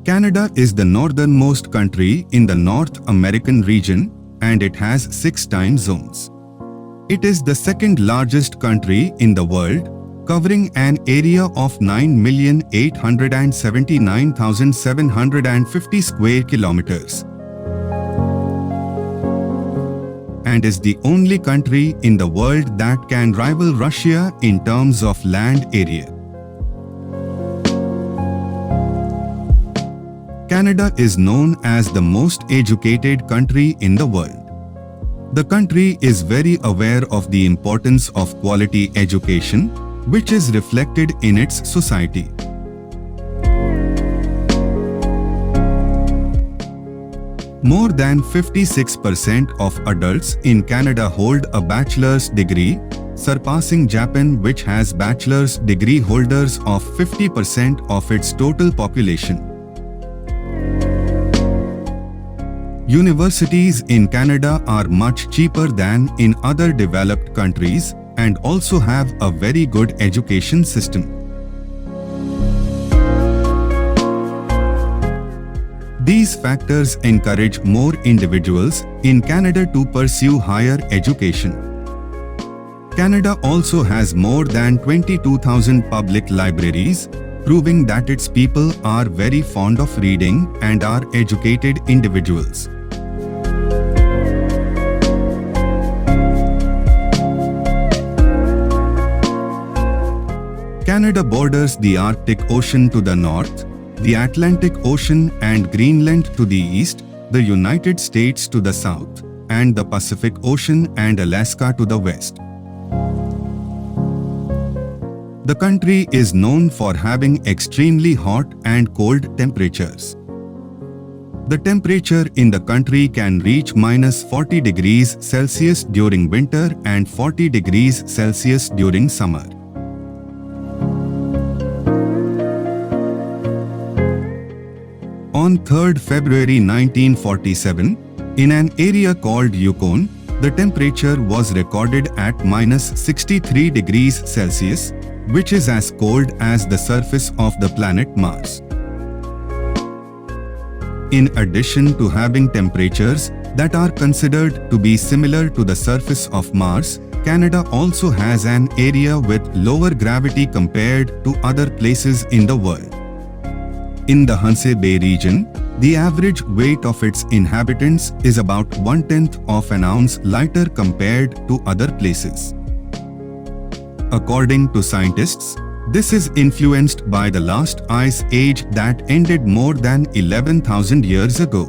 Canada is the northernmost country in the North American region, and it has 6 time zones. It is the second largest country in the world, covering an area of 9,879,750 square kilometers, and is the only country in the world that can rival Russia in terms of land area. Canada is known as the most educated country in the world. The country is very aware of the importance of quality education, which is reflected in its society. More than 56% of adults in Canada hold a bachelor's degree, surpassing Japan, which has bachelor's degree holders of 50% of its total population. Universities in Canada are much cheaper than in other developed countries and also have a very good education system. These factors encourage more individuals in Canada to pursue higher education. Canada also has more than 22,000 public libraries, proving that its people are very fond of reading and are educated individuals. Canada borders the Arctic Ocean to the north, the Atlantic Ocean and Greenland to the east, the United States to the south, and the Pacific Ocean and Alaska to the west. The country is known for having extremely hot and cold temperatures. The temperature in the country can reach -40 degrees Celsius during winter and 40 degrees Celsius during summer. On 3rd February 1947, in an area called Yukon, the temperature was recorded at -63 degrees Celsius, which is as cold as the surface of the planet Mars. In addition to having temperatures that are considered to be similar to the surface of Mars, Canada also has an area with lower gravity compared to other places in the world. In the Hansen Bay region, the average weight of its inhabitants is about 1/10 of an ounce lighter compared to other places. According to scientists, this is influenced by the last ice age that ended more than 11,000 years ago.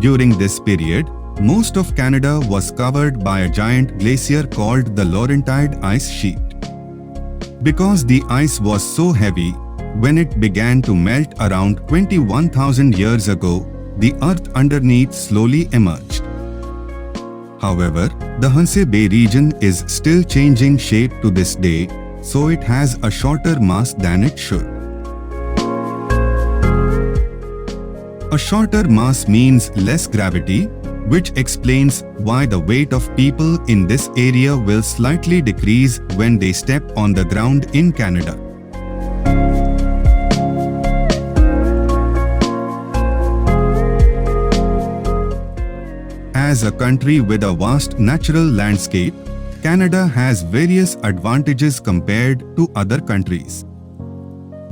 During this period, most of Canada was covered by a giant glacier called the Laurentide ice sheet. Because the ice was so heavy, when it began to melt around 21,000 years ago, the earth underneath slowly emerged. However, the Hansen Bay region is still changing shape to this day, so it has a shorter mass than it should. A shorter mass means less gravity, which explains why the weight of people in this area will slightly decrease when they step on the ground in Canada. As a country with a vast natural landscape, Canada has various advantages compared to other countries.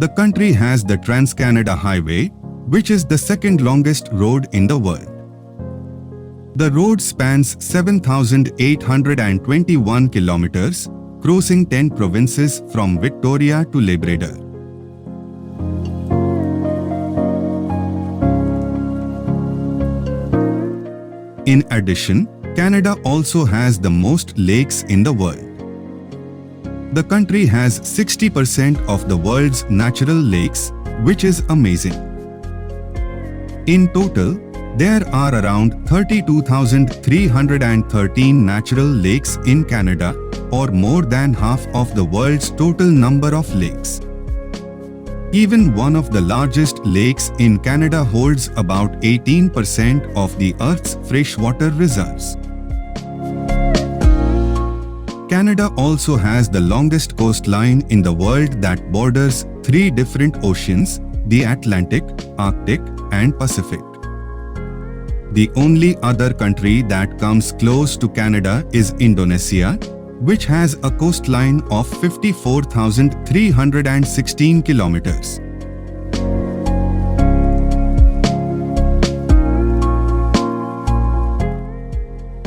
The country has the Trans-Canada Highway, which is the second longest road in the world. The road spans 7,821 kilometers, crossing 10 provinces from Victoria to Labrador. In addition, Canada also has the most lakes in the world. The country has 60% of the world's natural lakes, which is amazing. In total, there are around 32,313 natural lakes in Canada, or more than half of the world's total number of lakes. Even one of the largest lakes in Canada holds about 18% of the Earth's freshwater reserves. Canada also has the longest coastline in the world that borders 3 different oceans, the Atlantic, Arctic, and Pacific. The only other country that comes close to Canada is Indonesia, which has a coastline of 54,316 kilometers.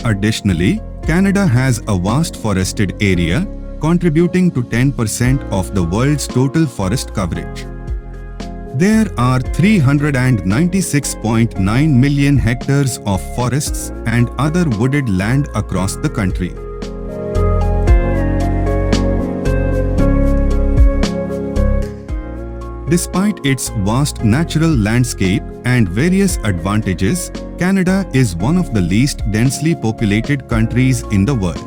Additionally, Canada has a vast forested area, contributing to 10% of the world's total forest coverage. There are 396.9 million hectares of forests and other wooded land across the country. Despite its vast natural landscape and various advantages, Canada is one of the least densely populated countries in the world.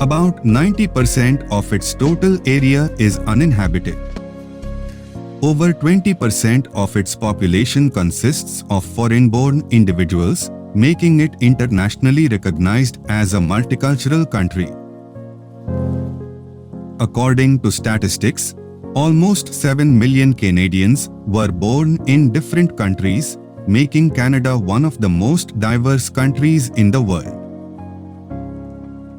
About 90% of its total area is uninhabited. Over 20% of its population consists of foreign-born individuals, making it internationally recognized as a multicultural country. According to statistics, almost 7 million Canadians were born in different countries, making Canada one of the most diverse countries in the world.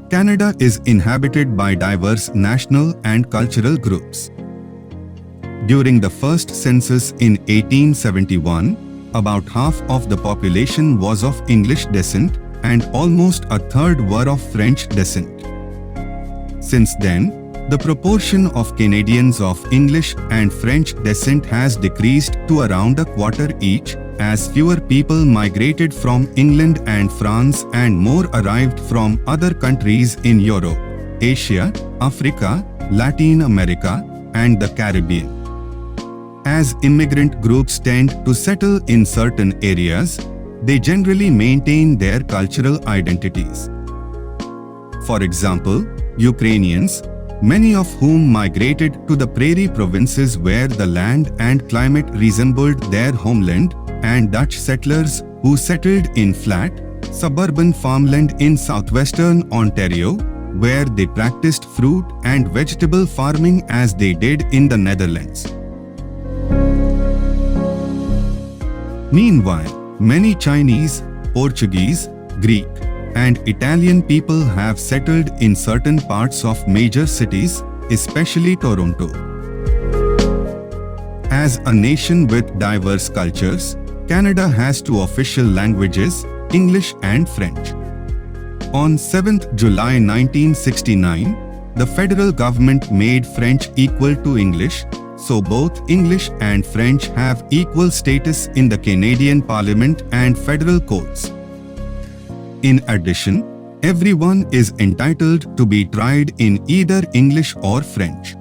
Canada is inhabited by diverse national and cultural groups. During the first census in 1871, about half of the population was of English descent and almost a third were of French descent. Since then, the proportion of Canadians of English and French descent has decreased to around a quarter each, as fewer people migrated from England and France and more arrived from other countries in Europe, Asia, Africa, Latin America, and the Caribbean. As immigrant groups tend to settle in certain areas, they generally maintain their cultural identities. For example, Ukrainians, many of whom migrated to the prairie provinces where the land and climate resembled their homeland, and Dutch settlers who settled in flat, suburban farmland in southwestern Ontario, where they practiced fruit and vegetable farming as they did in the Netherlands. Meanwhile, many Chinese, Portuguese, Greek, and Italian people have settled in certain parts of major cities, especially Toronto. As a nation with diverse cultures, Canada has two official languages, English and French. On 7th July 1969, the federal government made French equal to English, so both English and French have equal status in the Canadian Parliament and federal courts. In addition, everyone is entitled to be tried in either English or French.